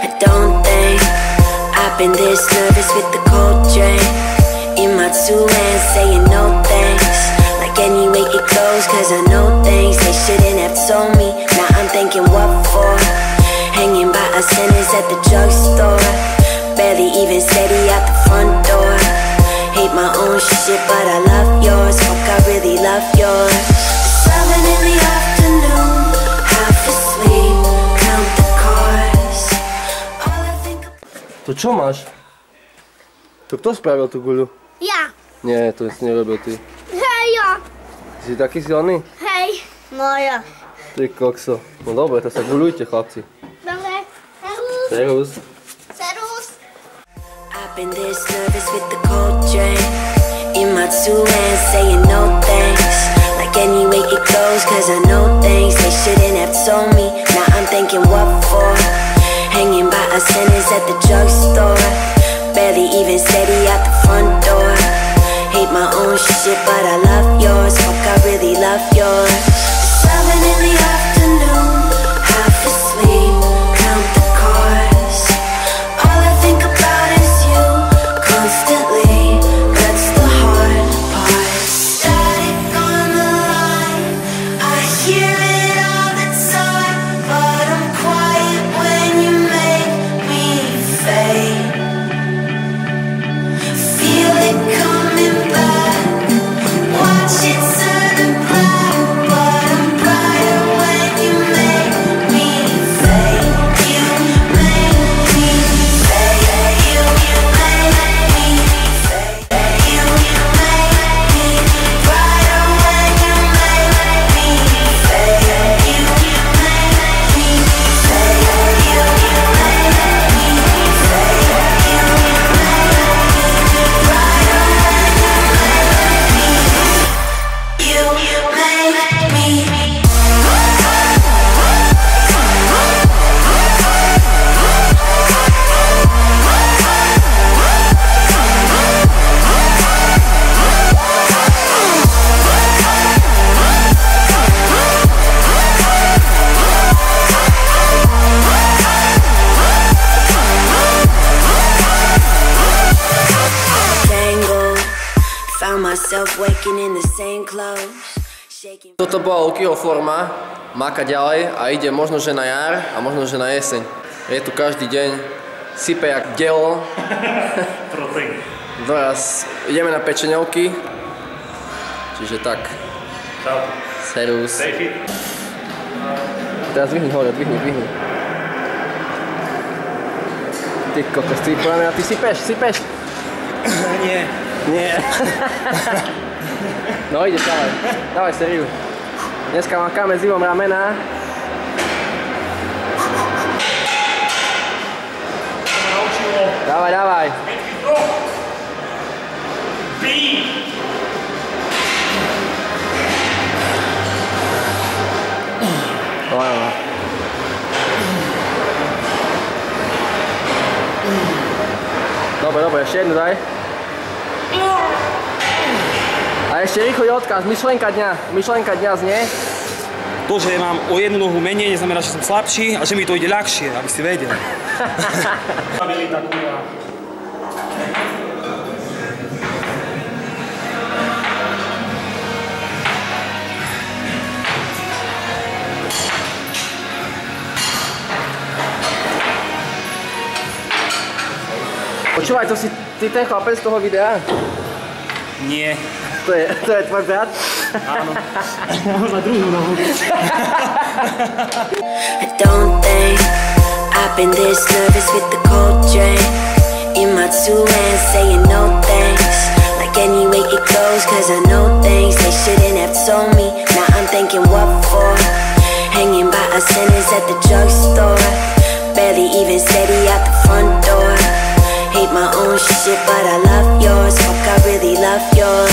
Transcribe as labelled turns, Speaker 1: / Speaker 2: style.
Speaker 1: I don't think I've been this nervous with the cold drink in my two hands, saying no thanks. Like any way it goes, cause I know things they shouldn't have told me. Now I'm thinking what for? Hanging by a sentence at the drugstore, barely even steady out the front door. Hate my own shit, but I love yours. Fuck, I really love yours. 7 in the afternoon, half asleep, count the cars. All I think about...
Speaker 2: To čo máš? To kto spravil tú guľu?
Speaker 3: Ja.
Speaker 2: Nie, to si nerobil ty.
Speaker 3: Hej, ja.
Speaker 2: Si taký silný?
Speaker 3: Hej. No ja.
Speaker 2: Ty kokso. No dobre, to sa guľujte, chlapci.
Speaker 3: Dobre. Serus.
Speaker 2: Serus.
Speaker 3: Serus.
Speaker 1: I've been this nervous with the cold drink in my two hands, saying no thanks. Like any way it goes, cause I know things they shouldn't have told me. Now I'm thinking what for? Hanging by a sentence at the drugstore, barely even steady out the front door. Hate my own shit, but I love yours. Fuck, I really love yours. 7 in the afternoon, half asleep, count the cars. All I think about is you constantly. That's the hard part. Static on the line, I hear it all the time, but I'm quiet when you make me fade. Feel it coming back, watch it turn to black, but I'm brighter when you make me fade. You make me fade. You make me fade. You make me brighter when you make me fade. You make me fade. You make me fade. You found myself waking in the same clothes, shaking.
Speaker 2: Toto bola Lukyho forma, máka ďalej a ide možno, že na jar a možno, že na jeseň. Je tu každý deň, sype jak dielo. Doraz ideme na pečeňovky, čiže tak.
Speaker 4: Čau.
Speaker 2: Serus.
Speaker 4: Stay fit.
Speaker 2: Teraz dvihni hore, dvihni. Ty kokos, ty podľa mňa, ty sypeš.
Speaker 4: Nie.
Speaker 2: Nie. No ideš, dávaj sériu. Dneska makáme s Ivom ramena. Dávaj. No. Dobre, ešte jednu daj. A ešte rýchly odkaz, myšlenka dňa znie.
Speaker 5: To, že mám o jednu nohu menej, neznamená, že som slabší a že mi to ide ľahšie, aby si vedel.
Speaker 2: Počúvaj, to si ty ten chlapec z toho videa?
Speaker 5: Nie.
Speaker 2: To je tvoj brat?
Speaker 5: Áno. Za druhú nohu.
Speaker 1: I don't think I've been this nervous with the cold drink in my two hands, saying no thanks. Like any way it goes, cause I know things they shouldn't have told me. Now I'm thinking what for? Hanging by a sentence at the drugstore, barely even steady out the front door. Hate my own shit, but I love yours. Fuck, I really love yours.